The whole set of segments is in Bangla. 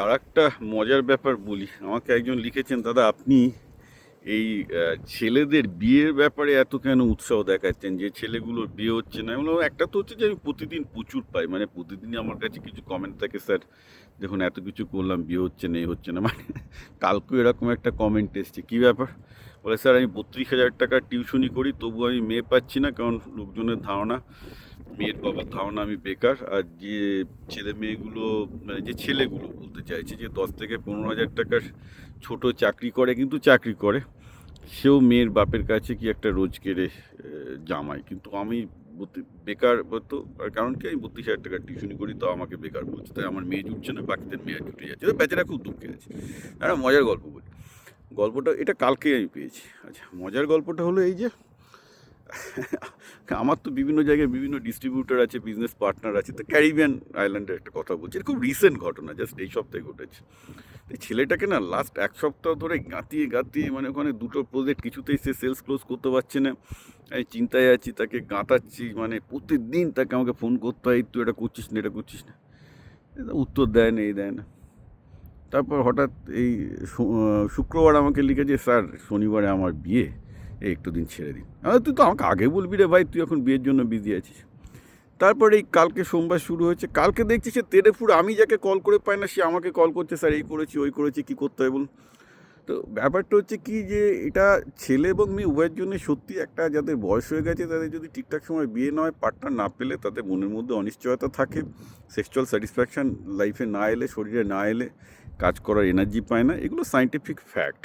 আর একটা মজার ব্যাপার বলি, আমাকে একজন লিখেছেন, দাদা আপনি এই ছেলেদের বিয়ের ব্যাপারে এত কেন উৎসাহ দেখাচ্ছেন, যে ছেলেগুলোর বিয়ে হচ্ছে না। এগুলো একটা তো হচ্ছে যে আমি প্রতিদিন প্রচুর পাই, মানে প্রতিদিনই আমার কাছে কিছু কমেন্ট থাকে, স্যার দেখুন এত কিছু করলাম বিয়ে হচ্ছে না, এই হচ্ছে না। মানে কালকে এরকম একটা কমেন্ট এসছে, কী ব্যাপার, বলে স্যার আমি 32,000 টাকার টিউশনি করি তবু আমি মেয়ে পাচ্ছি না, কারণ লোকজনের ধারণা, মেয়ের বাবার ধারণা আমি বেকার। আর যে ছেলে মেয়েগুলো, মানে যে ছেলেগুলো বলতে চাইছে যে 10 থেকে 15 হাজার টাকার ছোট চাকরি করে, কিন্তু চাকরি করে, সেও মেয়ের বাপের কাছে কি একটা রোজগেরে জামাই, কিন্তু আমি বেকার তো। আর কারণ কি, আমি 32,000 টাকার টিউশনি করি তো আমাকে বেকার বলছে, তাই আমার মেয়ে জুটছে না, বাকিদের মেয়ে জুটে যাচ্ছে। তো বেচারা খুব দুঃখে আছে। একটা মজার গল্প বলি, গল্পটা এটা কালকেই আমি পেয়েছি। আচ্ছা, মজার গল্পটা হলো এই যে আমার তো বিভিন্ন জায়গায় বিভিন্ন ডিস্ট্রিবিউটার আছে, বিজনেস পার্টনার আছে। তো ক্যারিবিয়ান আইল্যান্ডের একটা কথা বলছি, এটা খুব রিসেন্ট ঘটনা, জাস্ট এই সপ্তাহে ঘটেছে। এই ছেলেটাকে না লাস্ট 1 সপ্তাহ ধরে গাঁতিয়ে গাঁতিয়ে, মানে ওখানে 2টো প্রজেক্ট, কিছুতেই সে সেলস ক্লোজ করতে পারছে না। আমি চিন্তায় আছি, তাকে গাঁতাচ্ছি, মানে প্রতিদিন তাকে আমাকে ফোন করতে হয়, তুই এটা করছিস না, এটা করছিস না, উত্তর দেয় না, এই দেয় না। তারপর হঠাৎ এই শুক্রবার আমাকে লিখেছে, স্যার শনিবারে আমার বিয়ে, এই একটু দিন ছেড়ে দিন। তুই তো আমাকে আগে বলবি রে ভাই, তুই এখন বিয়ের জন্য বিজি আছিস। তারপরে এই কালকে সোমবার শুরু হয়েছে, কালকে দেখছি সে তেড়ে ফুড়ে, আমি যাকে কল করে পাই না সে আমাকে কল করছে, স্যার এই করেছি ওই করেছি, কী করতে হয় বলুন। তো ব্যাপারটা হচ্ছে কি, যে এটা ছেলে এবং মেয়ে উভয়ের জন্য সত্যি একটা, যাদের বয়স হয়ে গেছে তাদের যদি ঠিকঠাক সময় বিয়ে না হয়, পার্টনার না পেলে তাদের মনের মধ্যে অনিশ্চয়তা থাকে, সেক্সুয়াল স্যাটিসফ্যাকশান লাইফে না এলে, শরীরে না এলে কাজ করার এনার্জি পায় না। এগুলো সায়েন্টিফিক ফ্যাক্ট,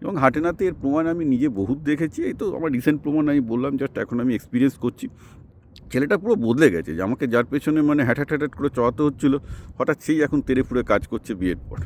এবং হাটে নাতে এর প্রমাণ আমি নিজে বহুত দেখেছি। এই তো আমার রিসেন্ট প্রমাণ আমি বললাম, জাস্ট এখন আমি এক্সপিরিয়েন্স করছি। ছেলেটা পুরো বদলে গেছে, যে আমাকে যার পেছনে মানে হ্যাট করে চড়াতে হচ্ছিলো, হঠাৎ সেই এখন তেড়ে ফুড়ে কাজ করছে বিয়ের পর।